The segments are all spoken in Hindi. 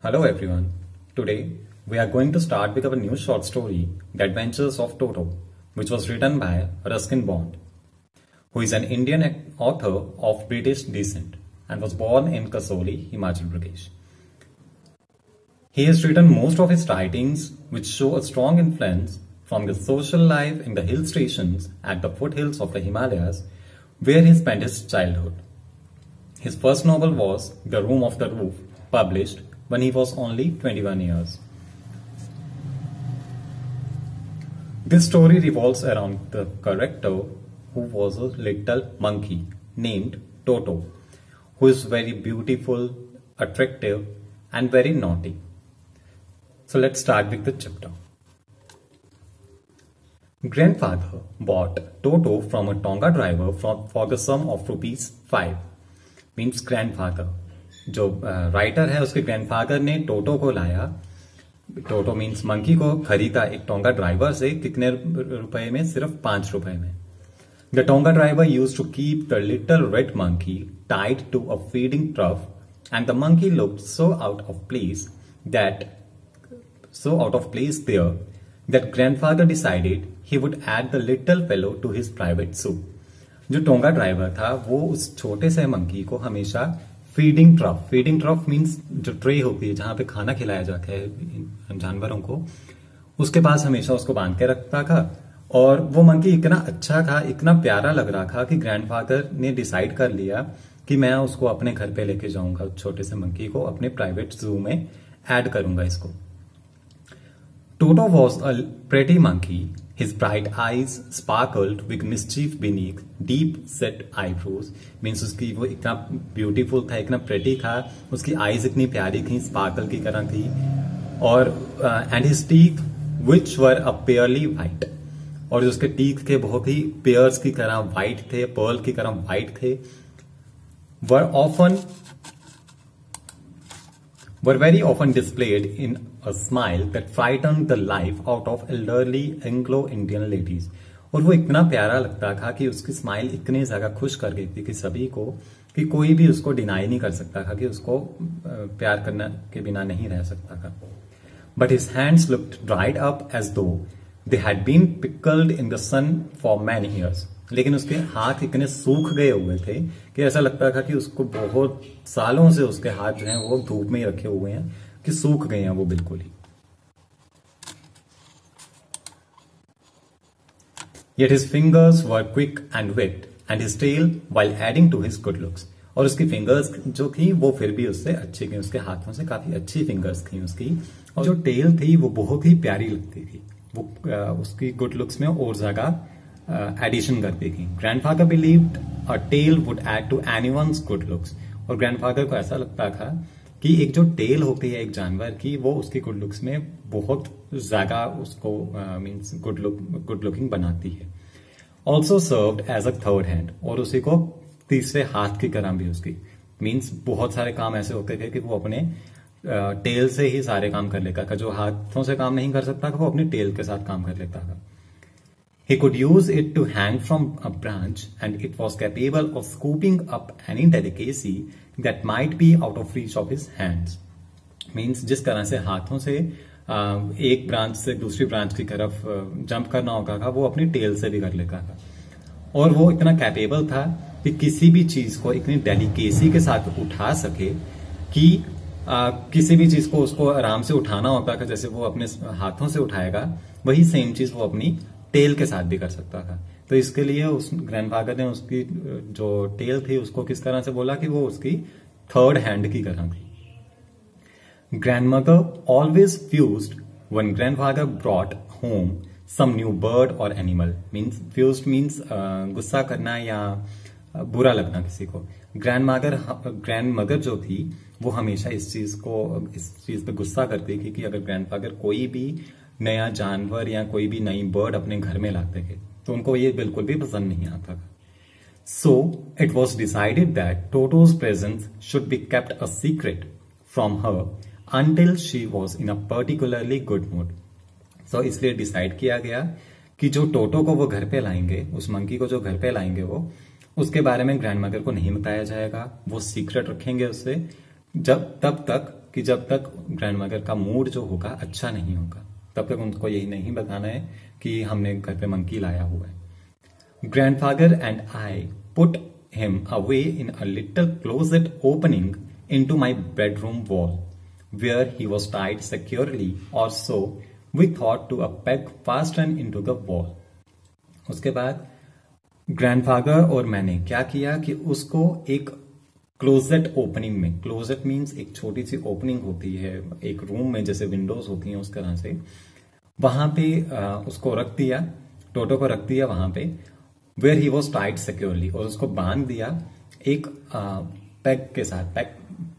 Hello everyone. Today we are going to start with our new short story, The Adventures of Toto, which was written by Ruskin Bond, who is an Indian author of British descent and was born in Kasoli, Himachal Pradesh. He has written most of his writings which show a strong influence from the social life in the hill stations at the foothills of the Himalayas where he spent his childhood. His first novel was The Room of the Roof, published when he was only 21 years. This story revolves around the character who was a little monkey named Toto, who is very beautiful, attractive, and very naughty. So let's start with the chapter. Grandfather bought Toto from a Tonga driver for the sum of ₹5. Means grandfather. जो राइटर है उसके ग्रैंडफादर ने टोटो को लाया. टोटो मीन्स मंकी को खरीदा एक टोंगा ड्राइवर से. कितने रुपए में? सिर्फ ₹5 में. The tonga driver used to keep the little red monkey tied to a feeding trough and the monkey looked so out of place there that grandfather decided he would add the little fellow to his private zoo. जो टोंगा ड्राइवर था वो उस छोटे से मंकी को हमेशा फीडिंग ट्रफ मीन्स जो ट्रे होती है जहां पे खाना खिलाया जाता है जानवरों को, उसके पास हमेशा उसको बांध के रखता था. और वो मंकी इतना अच्छा था, इतना प्यारा लग रहा था कि ग्रैंडफादर ने डिसाइड कर लिया कि मैं उसको अपने घर पे लेके जाऊंगा. छोटे से मंकी को अपने प्राइवेट जू में ऐड करूंगा इसको. Toto was a pretty monkey. His bright eyes sparkled with mischief beneath deep-set eyebrows. Means उसकी वो इतना beautiful था, इतना pretty था, उसकी eyes इतनी प्यारी थी, sparkle की तरह थी. और and his teeth, which were a pearly white. और जो उसके teeth थे बहुत ही pears की तरह white थे, pearl की तरह white थे. were very often displayed in a smile that frightened the life out of elderly Anglo-Indian ladies. और वो इतना प्यारा लगता था कि उसकी स्माइल इतनी ज्यादा खुश कर गई थी कि सभी को, कि कोई भी उसको डिनाई नहीं कर सकता था कि उसको प्यार करने के बिना नहीं रह सकता था. But his hands looked dried up as though they had been pickled in the sun for many years. लेकिन उसके हाथ इतने सूख गए हुए थे कि ऐसा लगता था कि उसको बहुत सालों से उसके हाथ जो हैं वो धूप में ही रखे हुए हैं कि सूख गए हैं वो बिल्कुल ही. Yet his fingers were quick and wet and his tail while adding to his good looks. और उसकी फिंगर्स जो थी वो फिर भी उससे अच्छी थी, उसके हाथों से काफी अच्छी फिंगर्स थी उसकी. और जो टेल थी वो बहुत ही प्यारी लगती थी. वो उसकी गुड लुक्स में और ज्यादा एडिशन करती थी. Grandfather believed a tail would add to anyone's good looks. और ग्रैंडफादर को ऐसा लगता था कि एक जो टेल होती है एक जानवर की, वो उसकी गुड लुक्स में बहुत ज्यादा उसको मीन्स गुड लुकिंग बनाती है. Also served as a third hand. और उसी को तीसरे हाथ की तरह भी उसकी मीन्स बहुत सारे काम ऐसे होते थे कि वो अपने टेल से ही सारे काम कर लेता था. जो हाथों से काम नहीं कर सकता था वो अपनी टेल के साथ काम कर लेता था. He could use it to hang from a branch and it was capable of scooping up any delicacy that might be out of reach of his hands. Means जिस तरह से हाथों से एक ब्रांच से दूसरी ब्रांच की तरफ जंप करना होगा था वो अपनी टेल से भी कर लेता था. और वो इतना कैपेबल था कि किसी भी चीज को इतनी डेलिकेसी के साथ उठा सके कि किसी भी चीज को उसको आराम से उठाना होता था जैसे वो अपने हाथों से उठाएगा, वही सेम चीज वो अपनी टेल के साथ भी कर सकता था. तो इसके लिए उस ग्रैंडफादर ने उसकी जो टेल थी उसको किस तरह से बोला कि वो उसकी थर्ड हैंड की तरह थी. Grandmother always fussed when grandfather brought home some new bird और एनिमल. मीन्स फ्यूज्ड मीन्स गुस्सा करना या बुरा लगना किसी को. ग्रैंडमदर जो थी वो हमेशा इस चीज पे गुस्सा करती थी कि अगर ग्रैंडफादर कोई भी नया जानवर या कोई भी नई बर्ड अपने घर में लाते थे तो उनको ये बिल्कुल भी पसंद नहीं आता था. So it was decided that Toto's presence should be kept a secret from her until she was in a particularly good mood. So इसलिए डिसाइड किया गया कि जो टोटो को वो घर पे लाएंगे, उस मंकी को जो घर पे लाएंगे वो, उसके बारे में ग्रैंडमदर को नहीं बताया जाएगा. वो सीक्रेट रखेंगे उससे तब तक कि जब तक ग्रैंडमदर का मूड जो होगा अच्छा नहीं होगा, तब तक उनको यही नहीं बताना है कि हमने घर पे मंकी लाया हुआ है। Grandfather and I put him away in a little closet opening into my bedroom wall, where he was tied securely, or so we thought, to a peg fastened into the wall. उसके बाद ग्रैंडफादर और मैंने क्या किया कि उसको एक क्लोजेट ओपनिंग में, क्लोजेट मीन्स एक छोटी सी ओपनिंग होती है एक रूम में, जैसे विंडोज होती हैं उस तरह से, वहां पे उसको रख दिया, टोटो को रख दिया वहां पे, where he was tied securely, और उसको बांध दिया एक पैग के साथ।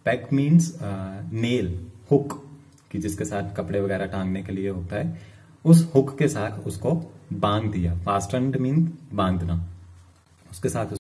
पैग मीन्स नेल, हुक, कि जिसके साथ कपड़े वगैरह टांगने के लिए होता है, उस हुक के साथ उसको बांध दिया। फास्टन्ड मीन बांधना, उसके साथ